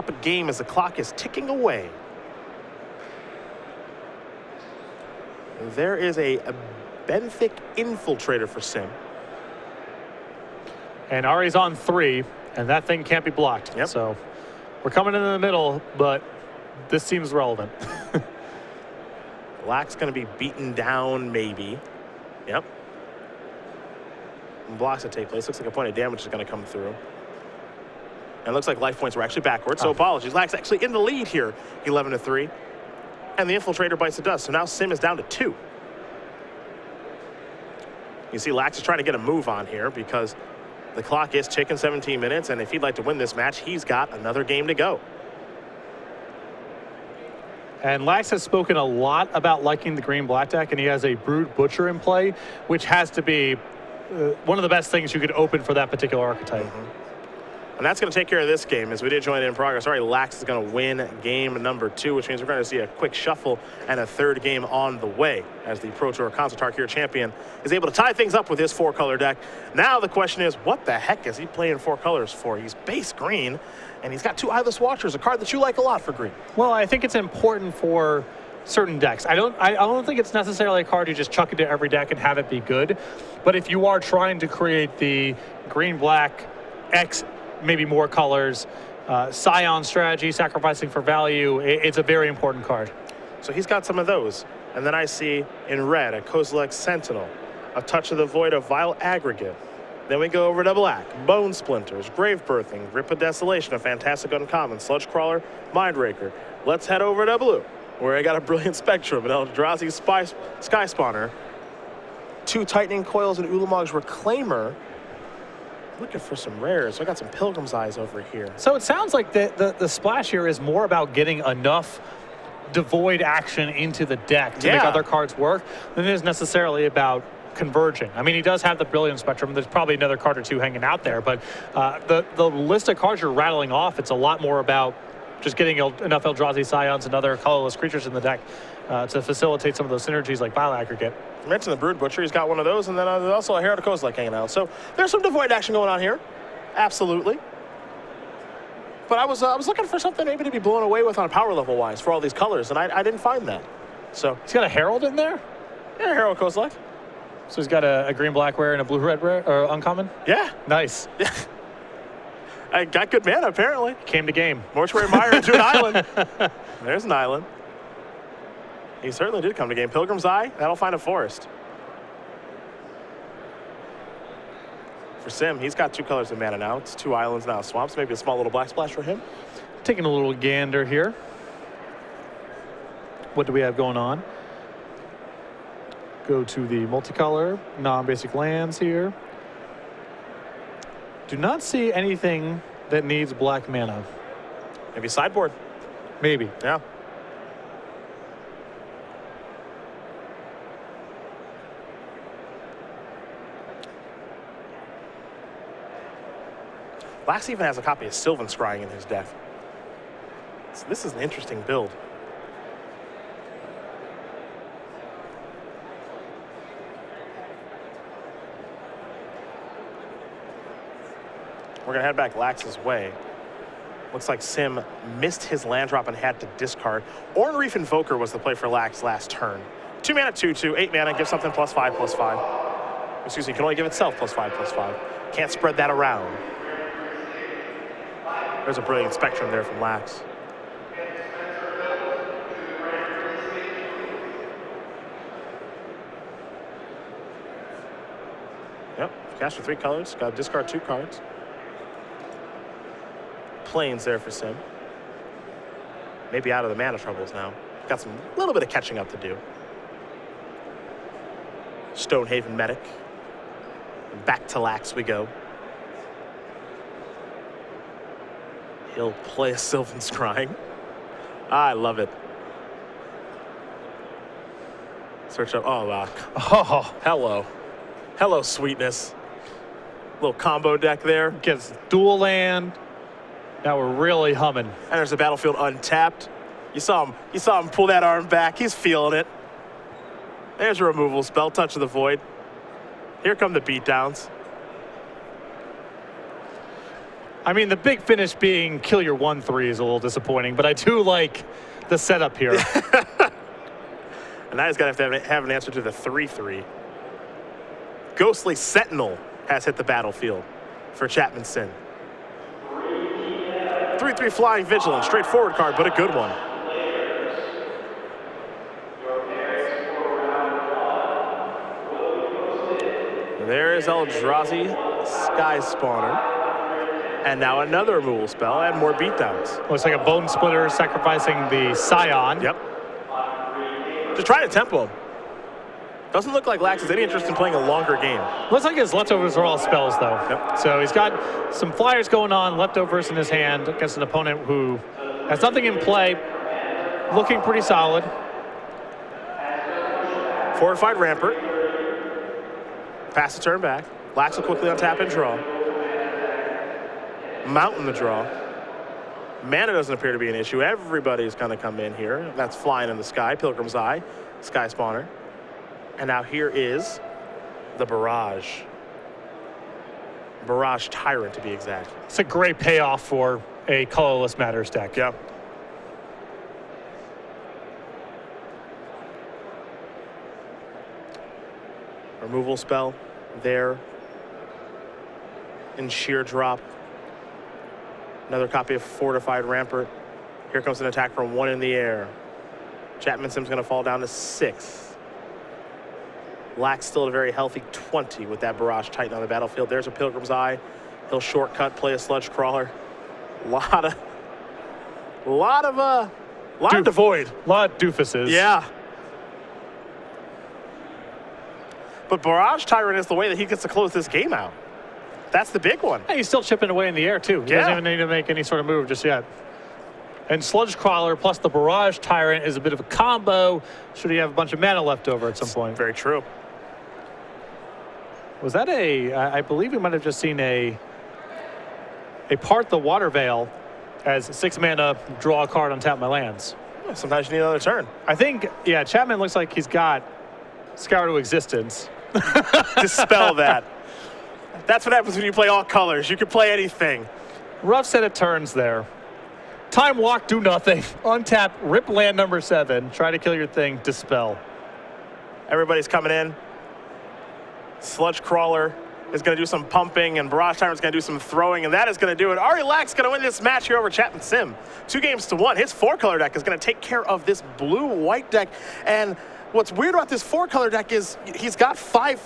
up a game as the clock is ticking away. There is a benthic infiltrator for Sim. And Ari's on 3, and that thing can't be blocked. Yep. So we're coming in the middle, but this seems relevant. Black's going to be beaten down, maybe. Yep. And blocks that take place. Looks like a point of damage is going to come through. And it looks like life points were actually backwards, so apologies. Lack's actually in the lead here, 11-3. And the infiltrator bites the dust, so now Sim is down to 2. You see Lax is trying to get a move on here because the clock is ticking, 17 minutes, and if he'd like to win this match, he's got another game to go. And Lax has spoken a lot about liking the green-black deck, and he has a Brood Butcher in play, which has to be one of the best things you could open for that particular archetype. And that's going to take care of this game as we did join it in progress. All right, Lax is going to win game number 2, which means we're going to see a quick shuffle and a third game on the way as the Pro Tour Console Tarkir champion is able to tie things up with his 4-color deck. Now the question is, what the heck is he playing 4 colors for? He's base green, and he's got 2 Eyeless Watchers, a card that you like a lot for green. Well, I think it's important for certain decks. I don't think it's necessarily a card you just chuck into every deck and have it be good. But if you are trying to create the green-black X, maybe more colors, Scion strategy, sacrificing for value, it's a very important card. So he's got some of those. And then I see in red a Kozilek Sentinel, a Touch of the Void, a Vile Aggregate. Then we go over to black, Bone Splinters, Grave Birthing, Rip of Desolation, a fantastic uncommon, Sludge Crawler, Mindraker. Let's head over to blue, where I got a Brilliant Spectrum, an Eldrazi Sky Spawner, 2 Tightening Coils, and Ulamog's Reclaimer. Looking for some rares. So I got some Pilgrim's Eyes over here. So it sounds like the splash here is more about getting enough devoid action into the deck to make other cards work than it is necessarily about converging. I mean, he does have the Brilliant Spectrum. There's probably another card or 2 hanging out there, but the list of cards you're rattling off, it's a lot more about just getting enough Eldrazi Scions and other colorless creatures in the deck to facilitate some of those synergies like Vile Aggregate. I mentioned the Brood Butcher. He's got one of those, and then there's also a Herald Kozilek hanging out. So there's some devoid action going on here. Absolutely. But I was looking for something maybe to be blown away with on power level wise for all these colors, and I didn't find that. So he's got a Herald in there? Yeah, Herald Kozilek. So he's got a green-black rare and a blue-red rare, or uncommon? Yeah. Nice. Yeah. I got good mana, apparently. Came to game. Mortuary Mire into an island. There's an island. He certainly did come to game. Pilgrim's Eye, that'll find a forest. For Sim, he's got 2 colors of mana now. It's 2 islands now. Swamps, maybe a small little black splash for him. Taking a little gander here. What do we have going on? Go to the multicolor, non-basic lands here. Do not see anything that needs black mana. Maybe sideboard. Maybe. Yeah. Lax even has a copy of Sylvan Scrying in his deck. So this is an interesting build. We're going to head back Lax's way. Looks like Sim missed his land drop and had to discard. Orn Reef Invoker was the play for Lax last turn. 2 mana, 2/2, 8 mana, give something +5/+5. Excuse me, can only give itself +5/+5. Can't spread that around. There's a Brilliant Spectrum there from Lax. Yep, cast for 3 colors, got to discard 2 cards. Plains there for Sim. Maybe out of the mana troubles now. Got some little bit of catching up to do. Stonehaven Medic. And back to Lax we go. He'll play a Sylvan Scrying. I love it. Search up. Oh, wow. Oh, Hello. Hello, sweetness. Little combo deck there. gets dual land. Now we're really humming. And there's a battlefield untapped. You saw him pull that arm back. He's feeling it. There's a removal spell, Touch of the Void. Here come the beatdowns. I mean, the big finish being kill your 1-3 is a little disappointing, but I do like the setup here. And now he's going to have an answer to the 3-3. Ghostly Sentinel has hit the battlefield for Chapman Sim. 3-3 Flying Vigilant, straightforward card, but a good one. There is Eldrazi, Sky Spawner. And now another removal spell and more beatdowns. Looks like a Bone Splitter sacrificing the Scion. Yep. Just trying to tempo him. Doesn't look like Lax has any interest in playing a longer game. Looks like his leftovers are all spells, though. Yep. So he's got some flyers going on, leftovers in his hand against an opponent who has nothing in play. Looking pretty solid. Fortified Rampart. Pass the turn back. Lax will quickly untap and draw. Mountain the draw. Mana doesn't appear to be an issue. Everybody's going to come in here. That's Flying in the Sky, Pilgrim's Eye, Sky Spawner. And now here is the Barrage. Barrage Tyrant, to be exact. It's a great payoff for a colorless Matters deck. Yeah. Removal spell there. In sheer drop. Another copy of Fortified Rampart. Here comes an attack from 1 in the air. Chapman Sim's going to fall down to 6. Lax still at a very healthy 20 with that Barrage Titan on the battlefield. There's a Pilgrim's Eye. He'll shortcut, play a Sludge Crawler. A lot of devoid. A lot of doofuses. Yeah. But Barrage Tyrant is the way that he gets to close this game out. That's the big one. Hey, he's still chipping away in the air, too. He doesn't even need to make any sort of move just yet. And Sludge Crawler plus the Barrage Tyrant is a bit of a combo should he have a bunch of mana left over at some point. Very true. Was that I believe we might have just seen a Part the Water Veil as 6 mana, draw a card, untap my lands. Yeah, sometimes you need another turn. I think, yeah, Chapman looks like he's got Scour to Existence. Dispel that. That's what happens when you play all colors. You can play anything. Rough set of turns there. Time Walk, do nothing. Untap, rip land number 7. Try to kill your thing, dispel. Everybody's coming in. Sludge Crawler is going to do some pumping, and Barrage Tyrant's going to do some throwing, and that is going to do it. Ari Lax going to win this match here over Chapman Sim. 2-1. His 4-color deck is going to take care of this blue-white deck, and what's weird about this 4-color deck is he's got 5/4